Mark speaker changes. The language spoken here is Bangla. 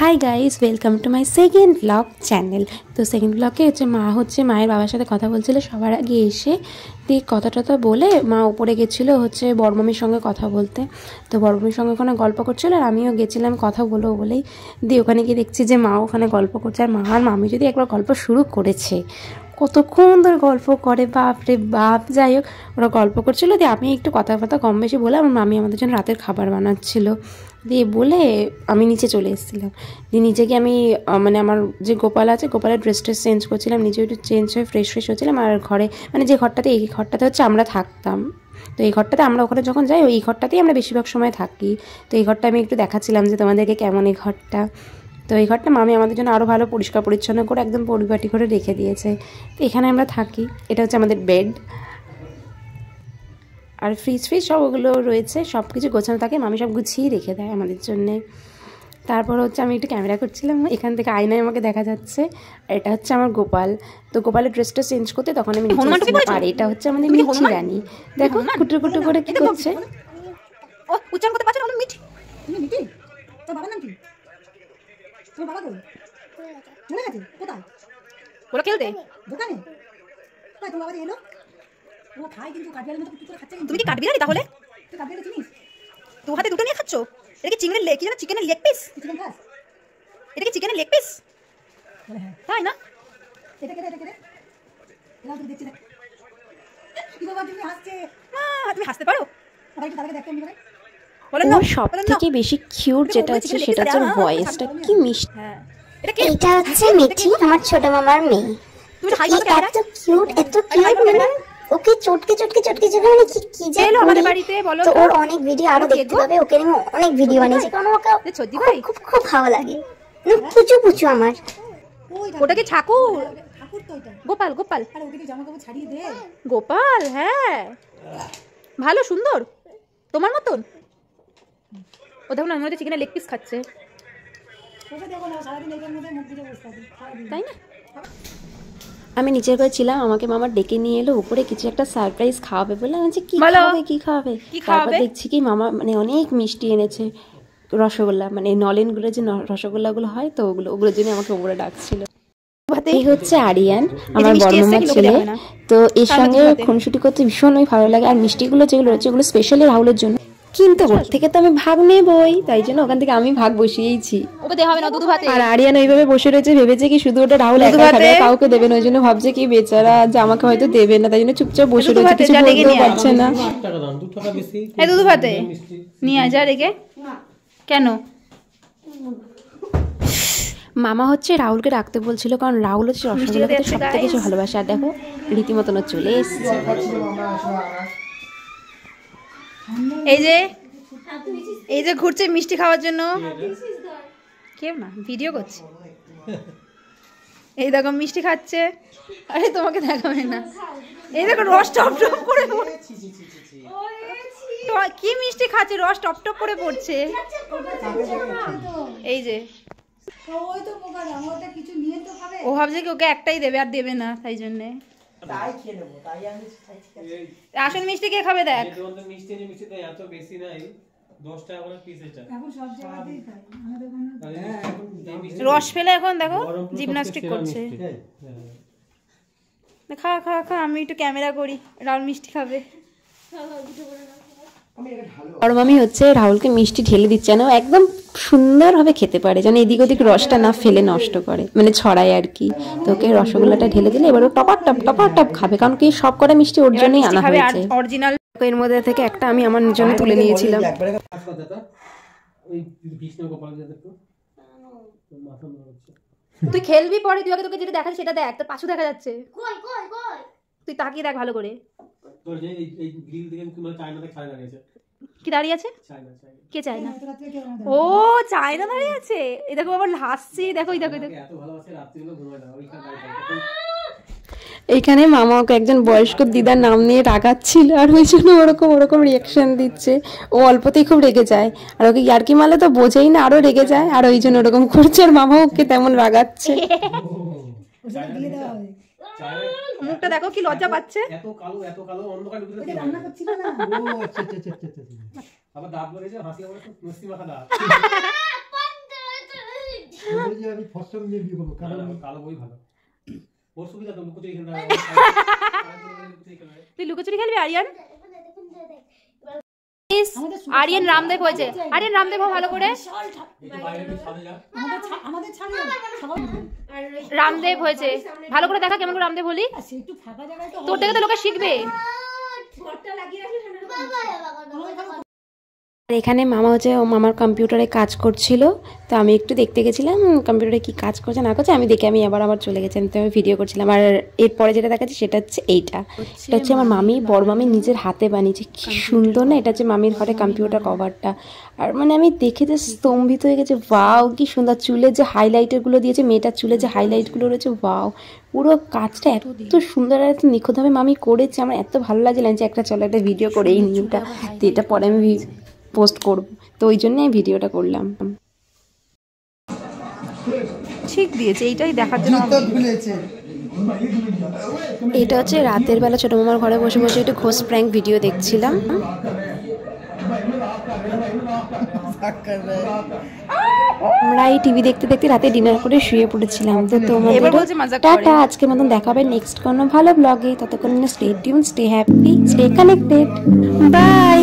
Speaker 1: Hi guys, welcome to my second blog channel. তো সেকেন্ড ব্লগে মায়ের বাবার সাথে কথা বলছিল সবার আগে এসে। দিয়ে কথা টথা বলে মা উপরে গেছিলো বড়মামির সঙ্গে কথা বলতে। তো বড়মামির সঙ্গে ওখানে গল্প করছিলো আর আমিও গেছিলাম কথা বলেই। দিয়ে ওখানে গিয়ে দেখছি যে মা ওখানে গল্প করছে, আর মা আর মামি যদি একবার গল্প শুরু করেছে, কতক্ষণ ধরে গল্প করে, বাপ রে বাপ। যাই হোক, ওরা গল্প করছিলো। দিয়ে আমি একটু কথা কম বেশি বলে আমার মামি আমাদের জন্য রাতের খাবার বানাচ্ছিল। দিয়ে বলে আমি নিচে চলে এসেছিলাম। দিয়ে নিচে গিয়ে আমি আমার যে গোপাল আছে, গোপালের ড্রেসটা চেঞ্জ করছিলাম, নিজে একটু চেঞ্জ হয়ে ফ্রেশ হচ্ছিলাম। আর ঘরে যে ঘরটাতে, এই ঘরটাতে হচ্ছে আমরা থাকতাম। তো এই ঘরটাতে আমরা ওখানে যখন যাই ওই ঘরটাতেই আমরা বেশিরভাগ সময় থাকি। তো এই ঘরটা আমি একটু দেখাচ্ছিলাম যে তোমাদেরকে কেমন এই ঘরটা। তো এই ঘরটা মামি আমাদের জন্য আরও ভালো পরিষ্কার পরিচ্ছন্ন করে একদম পরিপাটি করে রেখে দিয়েছে। তো এখানে আমরা থাকি। এটা হচ্ছে আমাদের বেড, আর ফ্রিজ সব ওগুলো রয়েছে, সব কিছু গোছানো থাকে। মামি সব গুছিয়ে রেখে দেয় আমাদের জন্যে। তারপর হচ্ছে আমি একটু ক্যামেরা করছিলাম, এখান থেকে আয়নায় আমাকে দেখা যাচ্ছে। আর এটা হচ্ছে আমার গোপাল। তো গোপালের ড্রেসটা চেঞ্জ করতে তখন আমি আর এটা হচ্ছে আমাদের মিঠি রানী। দেখো কুটু কুটু করে কি করছে।
Speaker 2: ও উচ্চারণ করতে পারছ না? মিঠি, তুমি মিঠি? তোর বাবার নাম কি? তোর বাবা কই? চলে গেছে? কোথায়? ওরা খেলতে দোকানে। তাই তোমার বাবা এলো? ও খায় কিন্তু কাঠবিড়ালির মতো কিছু করে খাচ্ছে। তুমি কি কাঠবিড়ালি তাহলে? তুই কাঠবিড়ালি চিনিস? তো হাতে দুটো নিয়ে খাচ্ছো? এটা কি চিংড়ির লেগ? কি জানো, চিকেনের লেগ পিস? চিকেন খাস? এটা কি চিকেনের লেগ পিস? হ্যাঁ তাই না? এটা কেটে এলাও তুই দেখছিস। কি বাবা তুমি হাসছে? না তুমি হাসতে পারো? সবাইকে তাহলে দেখতে এমনি করে।
Speaker 1: ওর সব থেকে বেশি কিউট যেটা আছে সেটা হচ্ছে ভয়েসটা, কি মিষ্টি।
Speaker 3: এটা হচ্ছে মিঠি, আমার ছোট মামার মেয়ে। এত কিউট মানে ওকে চটকে মানে কি যে আমাদের বাড়িতে বলো। তো ওর অনেক ভিডিও আরো দেখতে হবে, ওকে আমি অনেক ভিডিও বানিয়েছি কারণ ওকে খুব ভালো লাগে। পুচু আমার।
Speaker 2: ওটা কি ঠাকুর? ঠাকুর তো ওটা। গোপাল আরে ওকে জামা কাপড় ছাড়িয়ে দে। গোপাল, হ্যাঁ ভালো সুন্দর তোমার মতন। ও দেখো না, মনে চিকেনের লেগ পিস খাচ্ছে। তাই না?
Speaker 1: আমি নিচের ঘরে ছিলাম, আমাকে মামা ডেকে নিয়ে এলো উপরে কিছু একটা সারপ্রাইজ খাওয়াবে বলে। আমি কি খাওয়াবে। তারপর দেখছি কি মামা অনেক মিষ্টি এনেছে, রসগোল্লা, নলেনগুলো যে রসগোল্লাগুলো হয়, তো ওগুলোর জন্য আমাকে উপরে ডাকছিল। এই হচ্ছে আরিয়ান, আমার বড় মামার ছেলে। তো এর সঙ্গে খুনসুটি করতে ভীষণই ভালো লাগে। আর মিষ্টিগুলো যেগুলো রয়েছে ওগুলো স্পেশালি রাহুলের জন্য, কিন্তু ওর থেকে তো আমি ভাগ নেবই, তাই জন্য ওখান থেকে আমি ভাগ বসিয়েছি। আর আরিয়ান ওইভাবে বসে রয়েছে, ভেবেছে কি শুধু ওটা রাহুল একা খাবে, কাউকে দেবে না। ওই জন্য ভাবছে কি বেচারা যে আমাকে হয়তো দেবে না, তাই জন্য চুপচাপ বসে রয়েছে, কিছু বলতেও পারছে না।
Speaker 2: দুধ ভাতে নিয়ে আয়, যা রেখে। কেন
Speaker 1: মামা হচ্ছে রাহুলকে রাখতে বলছিল, কারণ রাহুল হচ্ছে রসগোল্লা খেতে সব থেকে বেশি ভালোবাসে। আর দেখো রীতিমতন চলে এসেছে।
Speaker 2: এই যে ঘুরছে মিষ্টি খাওয়ার জন্য। কেউ না, ভিডিও করছে। এই দেখো মিষ্টি খাচ্ছে। আরে তোমাকে দেখাবে না। এই দেখো রস টপ করে কি মিষ্টি খাচ্ছে, রস টপ করে পড়ছে। এই যে ও ভাবছে কি ওকে একটাই দেবে আর দেবে না, তাই জন্যে। আসল মিষ্টি কে খাবে দেখ। রস ফেলে এখন দেখো জিমনাস্টিক করছে। খা খা খা, আমি একটু ক্যামেরা করি। রাহুল মিষ্টি খাবে।
Speaker 1: বড় মামি হচ্ছে রাহুলকে মিষ্টি ঢেলে দিচ্ছে না, একদম সুন্দরভাবে খেতে পারে, যেন এদিক ওদিক রসটা না ফেলে নষ্ট করে, ছড়ায় আর কি। তো ওকে রসগোল্লাটা ঢেলে দিলে এবার ও টপার টপ খাবে, কারণ কি সব কটা মিষ্টি ওর জন্যই আনা হয়েছে।
Speaker 2: অরিজিনাল
Speaker 1: এর মধ্যে থেকে একটা আমি আমার জন্য তুলে নিয়েছিলাম।
Speaker 2: তুই খেলবি পরে, তুই আগে তোকে যেটা দেখাচ্ছি সেটা দেখ, তোর পাশে দেখা যাচ্ছে। তুই তাকিয়ে দেখ ভালো করে। কি দাঁড়িয়ে আছে? কে চায়না? ও চায়না দাঁড়িয়ে আছে। এই দেখো আবার হাসছি, দেখো এই দেখো।
Speaker 1: এখানে মামা ওকে একজন বয়স্ক দিদার নাম নিয়ে রাগাচ্ছিল, আর ওই জন্য ওরকম রিয়াকশন দিচ্ছে। ও অল্পতেই খুব রেগে যায়, আর ওকে ইয়ার্কি মারলে তো বোঝেই না, আরো রেগে যায়, আর ওই জন্য ওরকম করছে। আর মামা ওকে তেমন রাগাচ্ছে।
Speaker 2: মুখটা দেখো কি লজ্জা পাচ্ছে।
Speaker 4: এত কালো অন্ধকার ভিতরে রান্না করছিল না। ও আচ্ছা আবার দাঁত বলেছে, হাসি আবার মিষ্টি মাখা দাঁত। যে আমি ফসল নিয়ে বিয়ে করবো, কারণ কালো বই ভালো। ওর সুবিধা তো লুকোচুরি খেলতে হয়।
Speaker 5: তুই লুকোচুরি খেলবি আরিয়ান? আরিয়ান রামদেব হয়েছে। আরিয়ান রামদেব ভালো করে। রামদেব হয়েছে ভালো করে দেখা, কেমন করে রামদেব হলি? তোর থেকে তো লোকে শিখবে।
Speaker 1: আর এখানে মামা হচ্ছে মামার কম্পিউটারে কাজ করছিল, তো আমি একটু দেখতে গেছিলাম কম্পিউটারে কি কাজ করছে না করছে। আমি দেখে আমি আবার চলে গেছিলাম, তো আমি ভিডিও করছিলাম। আর এরপরে যেটা দেখাচ্ছি সেটা হচ্ছে এটা হচ্ছে আমার মামি, বড় মামি নিজের হাতে বানিয়েছে। কি সুন্দর না, এটা হচ্ছে মামির ঘরে কম্পিউটার কভারটা। আর মানে আমি দেখে যে স্তম্ভিত হয়ে গেছে, ওয়াও কি সুন্দর। চুলের যে হাইলাইটারগুলো দিয়েছে, মেয়েটার চুলে যে হাইলাইটগুলো রয়েছে, ওয়াও পুরো কাজটা এত সুন্দর আর এত নিখুঁতভাবে মামি করেছে। আমার এত ভালো লাগছিলাম যে একটা চলো একটা ভিডিও করেই নি ওটা, তো এটা পরে আমি পোস্ট করব, তো ওই জন্য এই ভিডিওটা করলাম।
Speaker 5: ঠিক দিয়েছে, এইটাই দেখার জন্য।
Speaker 1: এটা হচ্ছে রাতের বেলা ছোটো মামার ঘরে বসে বসে একটু ঘোষ প্র্যাঙ্ক ভিডিও দেখছিলাম। আমরা এই টিভি দেখতে দেখতে রাতে ডিনার করে শুয়ে পড়েছিলাম। তো তোমাদের টাটা, আজকের মতন দেখা হবে নেক্সট কোনো ভালো ব্লগে। ততক্ষণ stay tune, stay happy, stay connected, by.